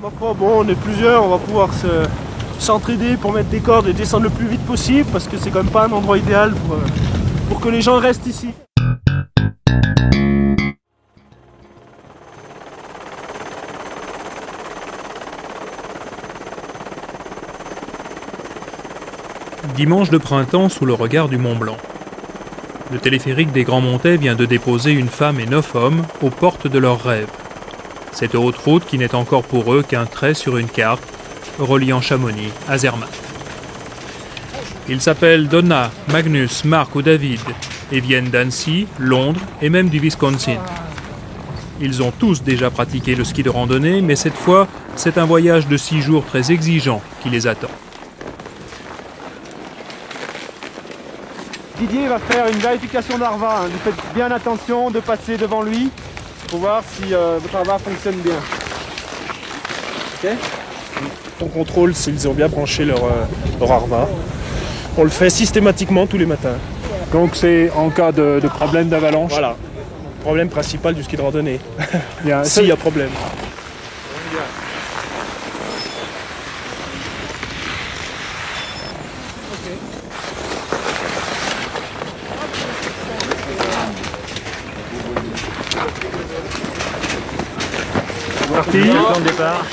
Ma foi, bon, on est plusieurs, on va pouvoir s'entraider pour mettre des cordes et descendre le plus vite possible parce que c'est quand même pas un endroit idéal pour que les gens restent ici. Dimanche de printemps sous le regard du Mont Blanc. Le téléphérique des Grands Montets vient de déposer une femme et 9 hommes aux portes de leurs rêves. Cette haute route qui n'est encore pour eux qu'un trait sur une carte reliant Chamonix à Zermatt. Ils s'appellent Donna, Magnus, Mark ou David et viennent d'Annecy, Londres et même du Wisconsin. Ils ont tous déjà pratiqué le ski de randonnée, mais cette fois, c'est un voyage de 6 jours très exigeant qui les attend. Didier va faire une vérification d'Arva. Vous faites bien attention de passer devant lui pour voir si votre Arva fonctionne bien. Ok ? On contrôle s'ils ont bien branché leur Arva. On le fait systématiquement tous les matins. Donc c'est en cas de problème d'avalanche. Voilà. Problème principal du ski de randonnée. Bien. S'il y a problème. Parti. Départ.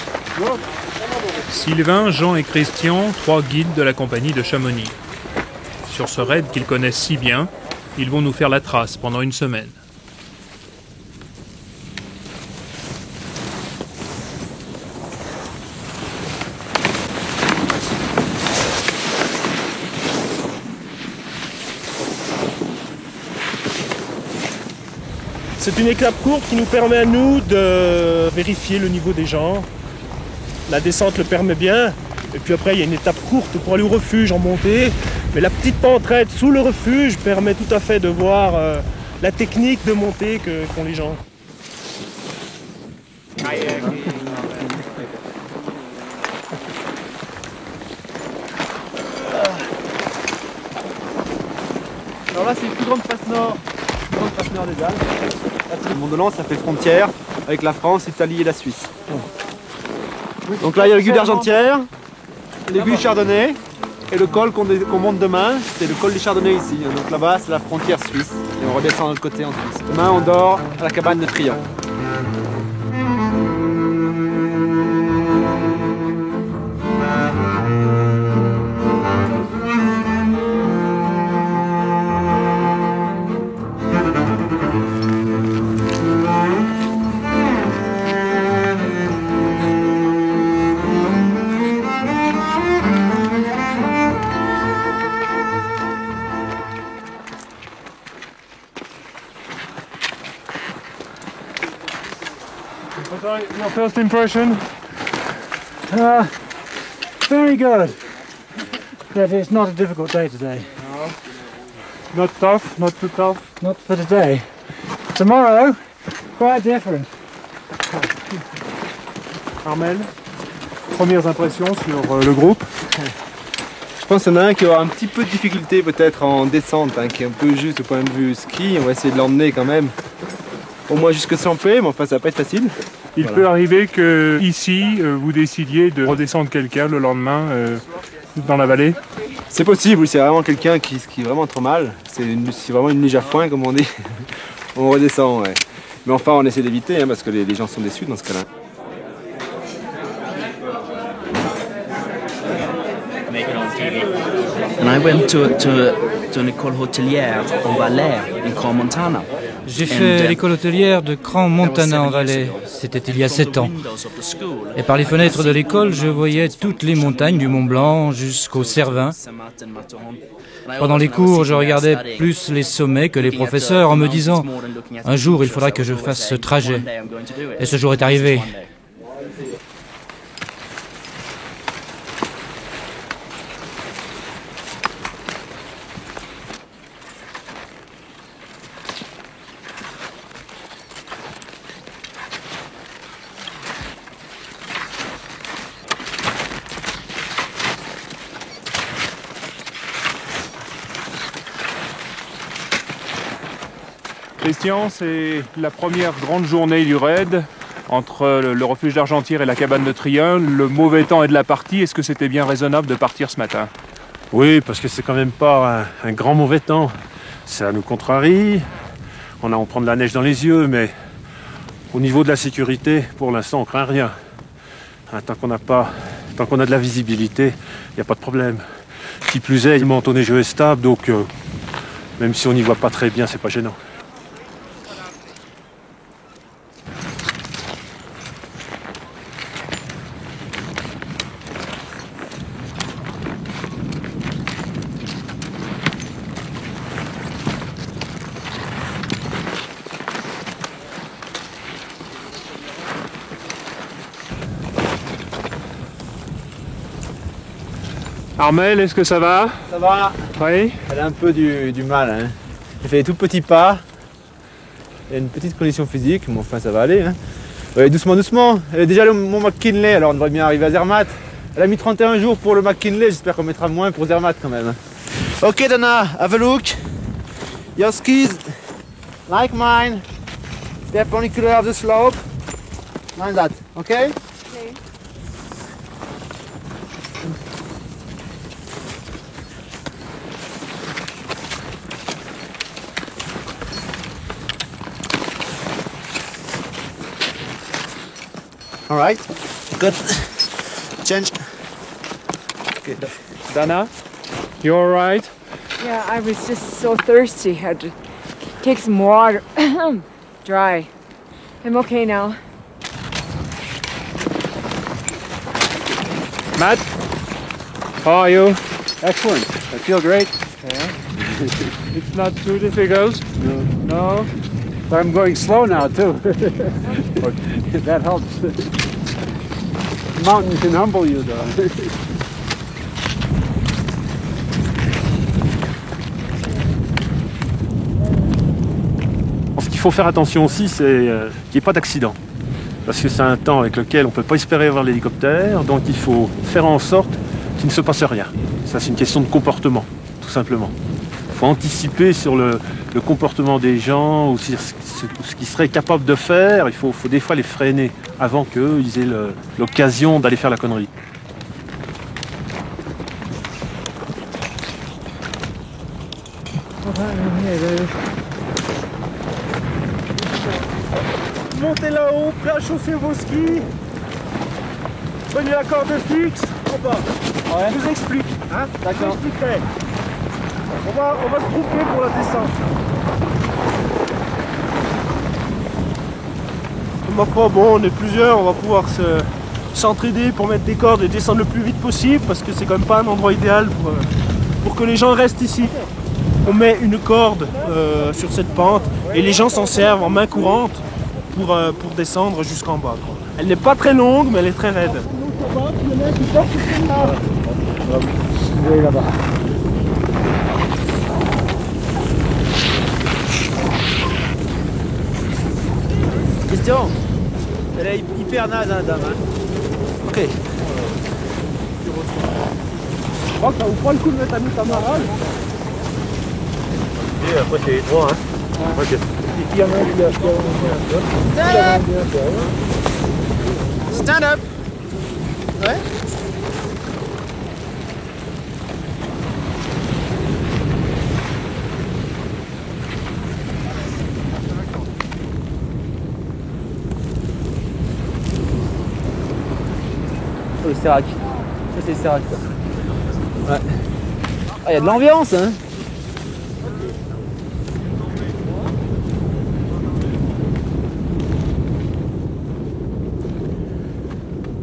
Sylvain, Jean et Christian, 3 guides de la compagnie de Chamonix. Sur ce raid qu'ils connaissent si bien, ils vont nous faire la trace pendant une semaine. C'est une étape courte qui nous permet à nous de vérifier le niveau des gens. La descente le permet bien. Et puis après, il y a une étape courte pour aller au refuge en montée. Mais la petite pentraide sous le refuge permet tout à fait de voir la technique de montée qu'ont les gens. Alors là, c'est une plus grande face nord. Plus grande face nord des Alpes. Là, c'est le Mont Dolent, ça fait frontière avec la France, l'Italie et la Suisse. Donc là, il y a le Guy d'Argentière, les buts Chardonnay et le col qu'on monte demain, c'est le col des Chardonnays ici. Donc là-bas, c'est la frontière suisse et on redescend de l'autre côté en Suisse. Demain, on dort à la cabane de Trian. Your first impression? Very good. But it's not a difficult day today. Not tough, not too tough. Not for today. Tomorrow, quite different. Armel, premières impressions sur le groupe? Je pense qu'il y en a un qui aura un petit peu de difficulté peut-être en descente, qui est un peu juste au point de vue ski. On va essayer de l'emmener quand même. Au moins jusque Sampé, mais enfin ça va pas être facile. Il peut arriver que ici vous décidiez de redescendre quelqu'un le lendemain dans la vallée. C'est possible, oui, c'est vraiment quelqu'un qui skie vraiment trop mal. C'est vraiment une luge à foin comme on dit. On redescend, ouais. Mais enfin on essaie d'éviter parce que les gens sont déçus dans ce cas-là. And I went to an école hôtelière en Valais, in Crans-Montana. J'ai fait l'école hôtelière de Crans-Montana en Valais. C'était il y a 7 ans. Et par les fenêtres de l'école, je voyais toutes les montagnes du Mont Blanc jusqu'au Cervin. Pendant les cours, je regardais plus les sommets que les professeurs en me disant « Un jour, il faudra que je fasse ce trajet. » Et ce jour est arrivé. Christian, c'est la première grande journée du raid. Entre le refuge d'Argentière et la cabane de Trien, le mauvais temps est de la partie. Est-ce que c'était bien raisonnable de partir ce matin? Oui, parce que c'est quand même pas un grand mauvais temps. Ça nous contrarie, on prend de la neige dans les yeux, mais au niveau de la sécurité, pour l'instant, on craint rien. Tant qu'on a de la visibilité, il n'y a pas de problème. Qui plus est, le manteau neigeux est stable, donc même si on n'y voit pas très bien, c'est pas gênant. Armel, est-ce que ça va? Ça va? Oui. Elle a un peu du mal. Hein. Elle fait des tout petits pas. Elle a une petite condition physique, mais enfin ça va aller. Hein. Doucement, doucement. Elle a déjà mon McKinley, alors on devrait bien arriver à Zermatt. Elle a mis 31 jours pour le McKinley, j'espère qu'on mettra moins pour Zermatt quand même. Ok Dana, have a look. Your skis, like mine, perpendicular of the slope. Mind that, okay? All right, good. Change. Okay. Dana, you all right? Yeah, I was just so thirsty. Had to take some water. Dry. I'm okay now. Matt, how are you? Excellent. I feel great. It's not too difficult? No? But I'm going slow now too. That helps. Mountain can humble you though. Ce qu'il faut faire attention aussi, c'est qu'il n'y ait pas d'accident. Parce que c'est un temps avec lequel on ne peut pas espérer avoir l'hélicoptère, donc il faut faire en sorte qu'il ne se passe rien. Ça, c'est une question de comportement, tout simplement. Il faut anticiper sur le comportement des gens, ou sur ce qu'ils seraient capables de faire. Il faut des fois les freiner avant qu'ils aient l'occasion d'aller faire la connerie. Montez là-haut, prêt à chauffer vos skis. Prenez la corde fixe en bas. Ouais. Je vous explique. Hein? D'accord. Je vous expliquerai. On va se grouper pour la descente. Ma foi, bon, on est plusieurs, on va pouvoir s'entraider pour mettre des cordes et descendre le plus vite possible parce que c'est quand même pas un endroit idéal pour que les gens restent ici. On met une corde sur cette pente et les gens s'en servent en main courante pour descendre jusqu'en bas. Quoi. Elle n'est pas très longue, mais elle est très raide. Christian, elle est hyper naze la dame. Hein. Ok. Je crois que ça vous prend le coup de mettre à nous camarades. Et après c'est les trois, hein. Ok. Il y en a un qui a Stand up. Ouais. Oh, le Sérac. Ça c'est le Sérac ça. Ouais. Ah, y a de l'ambiance hein.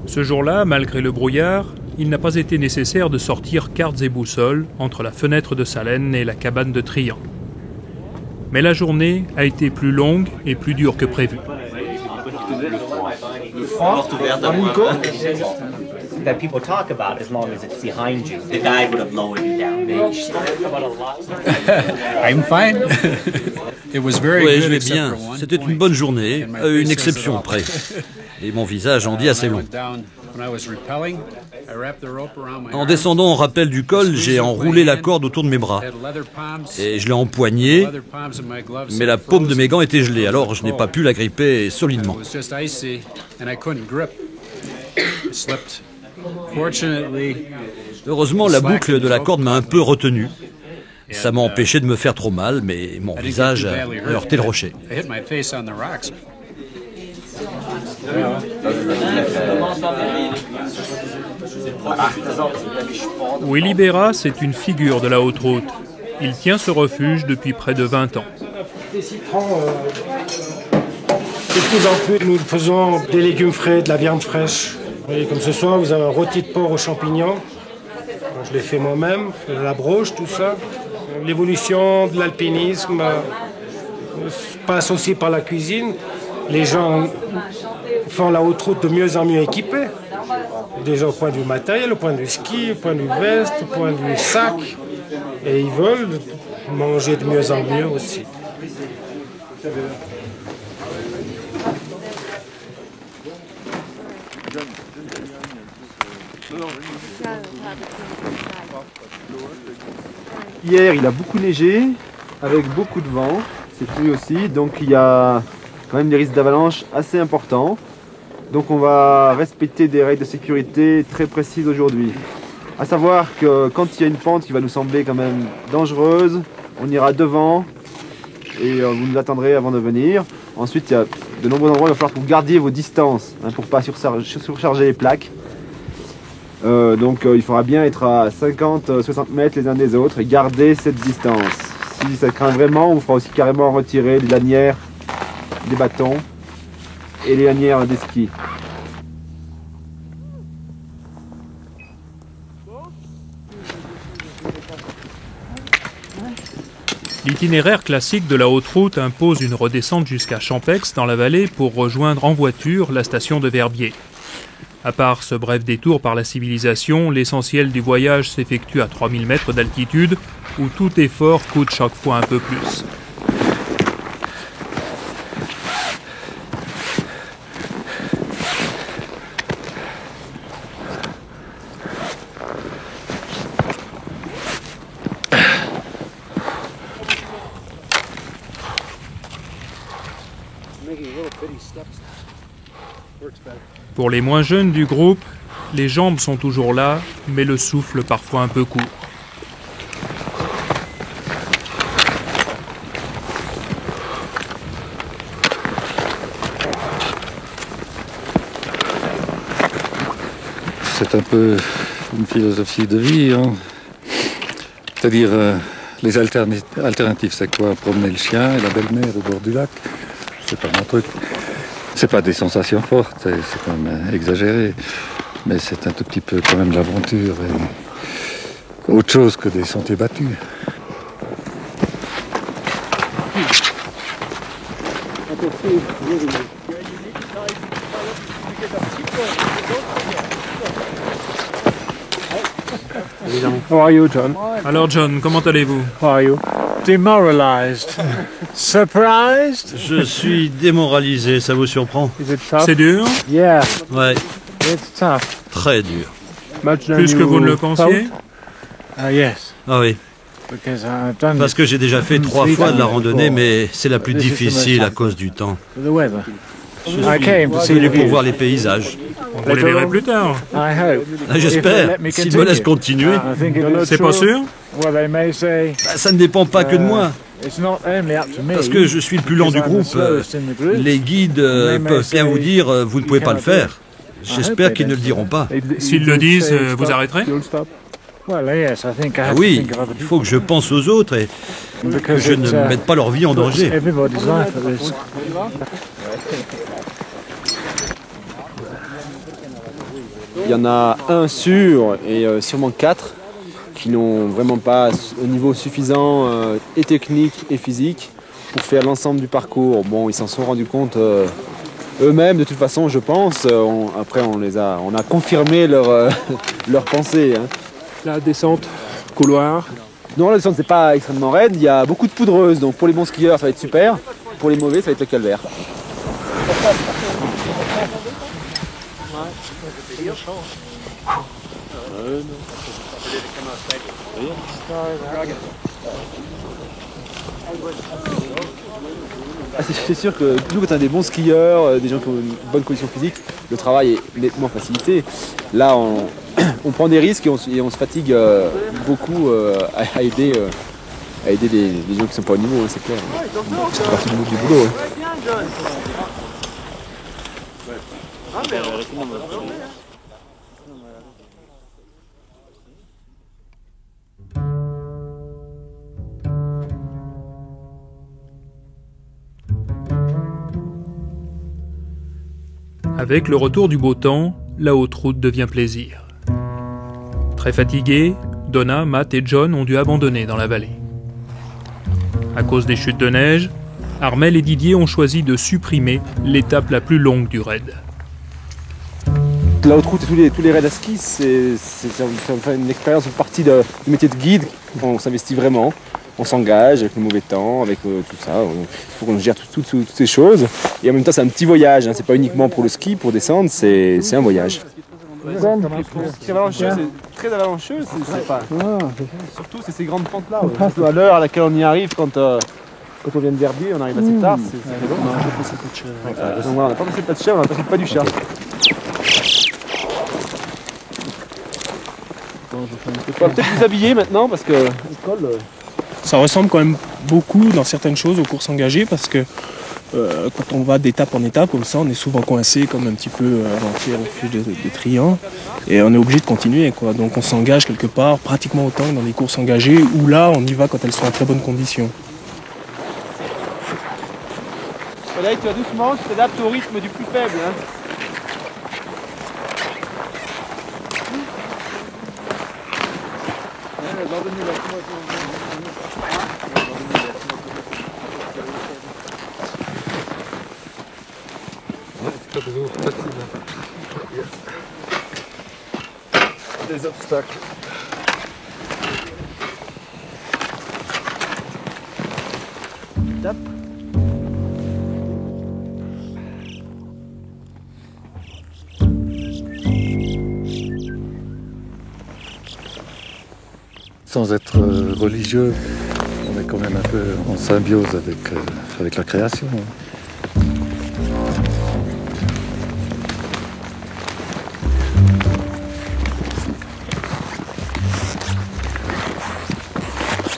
Ce jour-là, malgré le brouillard, il n'a pas été nécessaire de sortir cartes et boussoles entre la fenêtre de Salène et la cabane de Trien. Mais la journée a été plus longue et plus dure que prévu. That people talk about as long as it's behind you. The guy would have lowered you down. I'm fine. It was very oui, good, je vais bien. C'était une bonne journée, une exception près. Et mon visage en dit assez long. En descendant en rappel du col, j'ai enroulé la corde autour de mes bras. Et je l'ai empoignée, mais la paume de mes gants était gelée, alors je n'ai pas pu la gripper solidement. Heureusement, la boucle de la corde m'a un peu retenu. Ça m'a empêché de me faire trop mal, mais mon visage a heurté le rocher. Willy Berra, c'est une figure de la haute route. Il tient ce refuge depuis près de 20 ans. De plus en plus, nous faisons des légumes frais, de la viande fraîche. Et comme ce soir, vous avez un rôti de porc aux champignons. Je l'ai fait moi-même, la broche, tout ça. L'évolution de l'alpinisme passe aussi par la cuisine. Les gens font la haute route de mieux en mieux équipés. Déjà au point de vue matériel, au point de vue ski, au point de vue veste, au point de vue sac. Et ils veulent manger de mieux en mieux aussi. Hier, il a beaucoup neigé, avec beaucoup de vent, cette nuit aussi, donc il y a quand même des risques d'avalanche assez importants. Donc on va respecter des règles de sécurité très précises aujourd'hui. À savoir que quand il y a une pente qui va nous sembler quand même dangereuse, on ira devant et vous nous attendrez avant de venir. Ensuite, il y a de nombreux endroits où il va falloir que vous gardiez vos distances pour ne pas surcharger les plaques. Donc il faudra bien être à 50-60 mètres les uns des autres et garder cette distance. Si ça craint vraiment, on fera aussi carrément retirer les lanières des bâtons et les lanières des skis. L'itinéraire classique de la haute route impose une redescente jusqu'à Champex dans la vallée pour rejoindre en voiture la station de Verbier. À part ce bref détour par la civilisation, l'essentiel du voyage s'effectue à 3000 mètres d'altitude, où tout effort coûte chaque fois un peu plus. Pour les moins jeunes du groupe, les jambes sont toujours là, mais le souffle parfois un peu court. C'est un peu une philosophie de vie, hein. C'est-à-dire, les alternatives, c'est quoi? Promener le chien et la belle-mère au bord du lac. C'est pas mon truc. C'est pas des sensations fortes, c'est quand même exagéré. Mais c'est un tout petit peu quand même de l'aventure et autre chose que des sentiers battus. How are you, John? Alors John, comment allez-vous? How are you? Demoralized. Surprised? Je suis démoralisé, ça vous surprend? C'est dur? Yeah. Ouais. It's tough. Très dur. Plus que vous ne le pensiez? Yes. Ah oui. Parce que j'ai déjà fait 3 fois de la randonnée, mais c'est la plus difficile à cause du temps. Je suis venu pour voir les paysages. Vous les verrez plus tard. J'espère, s'ils me laissent continuer. C'est pas sûr? Ça ne dépend pas que de moi. Parce que je suis le plus lent du groupe. Les guides peuvent bien vous dire « vous ne pouvez pas le faire ». J'espère qu'ils ne le diront pas. S'ils le disent, vous arrêterez? Ah oui, il faut que je pense aux autres et que je ne mette pas leur vie en danger. Il y en a un sûr et sûrement 4 qui n'ont vraiment pas un niveau suffisant et technique et physique pour faire l'ensemble du parcours. Bon, ils s'en sont rendus compte eux-mêmes de toute façon, je pense. Après, on a confirmé leur pensée. Hein. La descente, couloir. Non, la descente c'est pas extrêmement raide. Il y a beaucoup de poudreuse, donc pour les bons skieurs ça va être super. Pour les mauvais, ça va être le calvaire. C'est sûr que nous, quand on a des bons skieurs, des gens qui ont une bonne condition physique, le travail est nettement facilité. Là, on prend des risques et on se fatigue beaucoup à aider les gens qui ne sont pas au niveau, c'est clair. C'est partie du boulot. Avec le retour du beau temps, la haute route devient plaisir. Très fatigués, Donna, Matt et John ont dû abandonner dans la vallée. À cause des chutes de neige, Armel et Didier ont choisi de supprimer l'étape la plus longue du raid. La haute route et tous les raids à ski, c'est une expérience, une partie du métier de guide. On s'investit vraiment, on s'engage avec le mauvais temps, avec tout ça. Il faut qu'on gère toutes ces choses. Et en même temps, c'est un petit voyage. Hein. C'est pas uniquement pour le ski, pour descendre, c'est un voyage. C'est très avalancheux. Surtout, c'est ces grandes pentes-là. Surtout à l'heure à laquelle on y arrive, quand on vient de Verbier, on arrive assez tard. C'est très long. On n'a pas passé le pas de chèvre, on n'a passé le pas du chat. On va peut-être vous habiller maintenant parce que l'école. Ça ressemble quand même beaucoup dans certaines choses aux courses engagées parce que quand on va d'étape en étape comme ça, on est souvent coincé comme un petit peu avant-hier au fil des triants et on est obligé de continuer quoi. Donc on s'engage quelque part pratiquement autant que dans les courses engagées où là on y va quand elles sont en très bonnes conditions. Là tu vas doucement, tu t'adaptes au rythme du plus faible. Hein. Des obstacles. Top. Sans être religieux, on est quand même un peu en symbiose avec la création.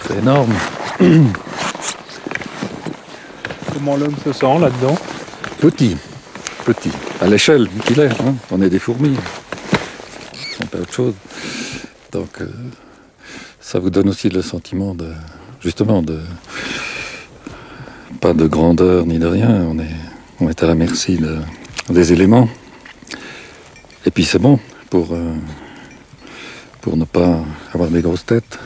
C'est énorme. Comment l'homme se sent là-dedans? Petit. À l'échelle qu'il est, hein. On est des fourmis. On fait autre chose. Donc, ça vous donne aussi le sentiment pas de grandeur ni de rien. On est à la merci des éléments. Et puis c'est bon pour ne pas avoir des grosses têtes.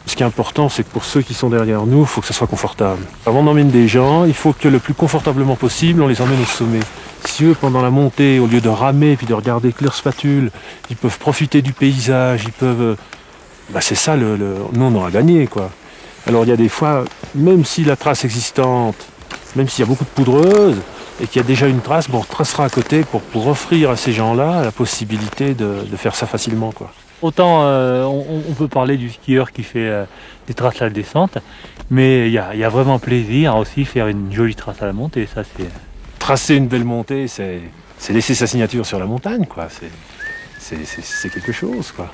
Ce qui est important, c'est que pour ceux qui sont derrière nous, il faut que ça soit confortable. Avant d'emmener des gens, il faut que le plus confortablement possible, on les emmène au sommet. Si eux, pendant la montée, au lieu de ramer et puis de regarder que leur spatule, ils peuvent profiter du paysage, ils peuvent... c'est ça, nous on aura gagné, quoi. Alors il y a des fois, même si la trace existante, même s'il y a beaucoup de poudreuse, et qu'il y a déjà une trace, on retracera à côté pour offrir à ces gens-là la possibilité de faire ça facilement, quoi. Autant on peut parler du skieur qui fait des traces à la descente, mais il y a vraiment plaisir à aussi faire une jolie trace à la montée. Ça, c'est... Tracer une belle montée, c'est laisser sa signature sur la montagne, quoi. C'est quelque chose, quoi.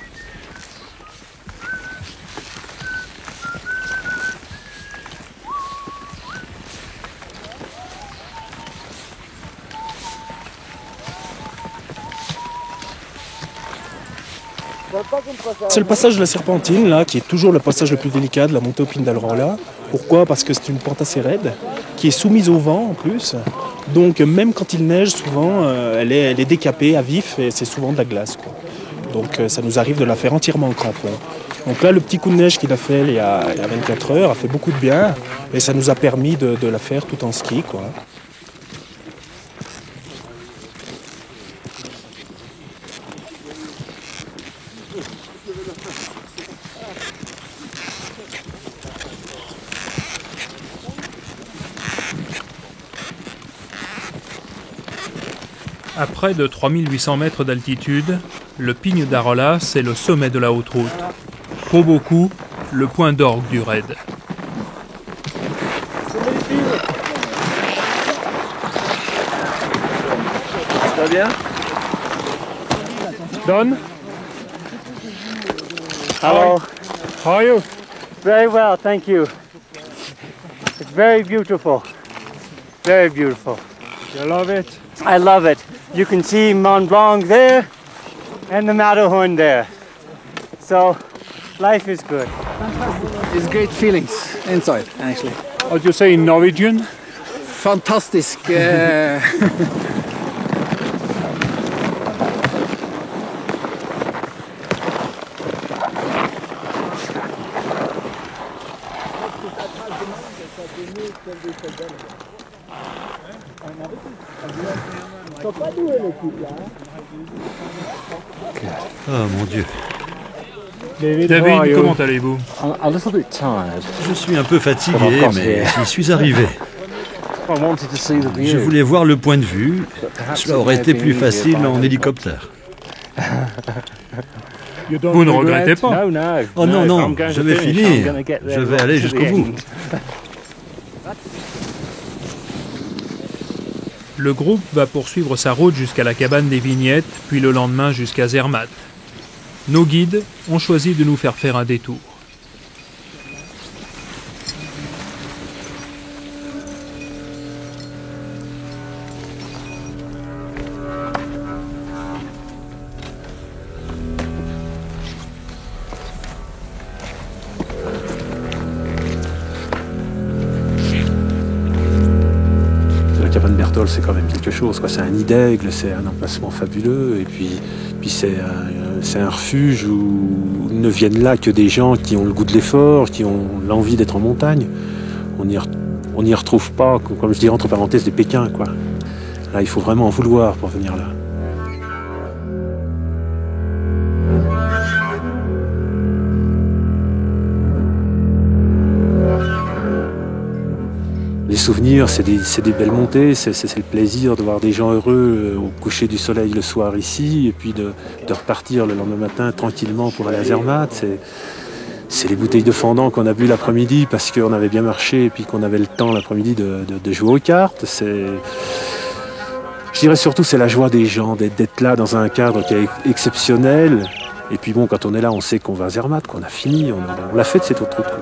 C'est le passage de la Serpentine, là, qui est toujours le passage le plus délicat de la montée au Pindalrand, là. Pourquoi? Parce que c'est une pente assez raide, qui est soumise au vent, en plus. Donc même quand il neige, souvent, elle est décapée à vif et c'est souvent de la glace, quoi. Donc ça nous arrive de la faire entièrement en crampon. Donc là, le petit coup de neige qu'il a fait il y a 24 heures a fait beaucoup de bien et ça nous a permis de la faire tout en ski, quoi. À près de 3800 mètres d'altitude, le Pigne d'Arolas est le sommet de la haute route. Pour beaucoup, le point d'orgue du raid. Ça va bien? Don? Hello. How are you? Very well, thank you. It's very beautiful. Very beautiful. You love it? I love it. You can see Mont Blanc there and the Matterhorn there. So life is good. It's great feelings inside, actually. How do you say in Norwegian? Fantastisk. Oh mon Dieu. David, comment allez-vous? A little bit tired. Je suis un peu fatigué, mais j'y suis arrivé. Je voulais voir le point de vue. Cela aurait été plus facile en hélicoptère. Vous ne regrettez pas? Oh non, non, je vais finir. Je vais aller jusqu'au bout. Le groupe va poursuivre sa route jusqu'à la cabane des Vignettes, puis le lendemain jusqu'à Zermatt. Nos guides ont choisi de nous faire faire un détour. C'est quand même quelque chose, quoi. C'est un nid d'aigle, c'est un emplacement fabuleux, et puis c'est un refuge où ne viennent là que des gens qui ont le goût de l'effort, qui ont l'envie d'être en montagne. On n'y retrouve pas, comme je dirais entre parenthèses, des Pékins, quoi. Là, il faut vraiment en vouloir pour venir là. Les souvenirs, c'est des belles montées, c'est le plaisir de voir des gens heureux au coucher du soleil le soir ici, et puis de repartir le lendemain matin tranquillement pour aller à Zermatt. C'est les bouteilles de fendant qu'on a bu l'après-midi parce qu'on avait bien marché et puis qu'on avait le temps l'après-midi de jouer aux cartes. Je dirais surtout c'est la joie des gens d'être là dans un cadre qui est exceptionnel. Et puis bon, quand on est là, on sait qu'on va à Zermatt, qu'on a fini, on l'a fait de cette autre route, quoi.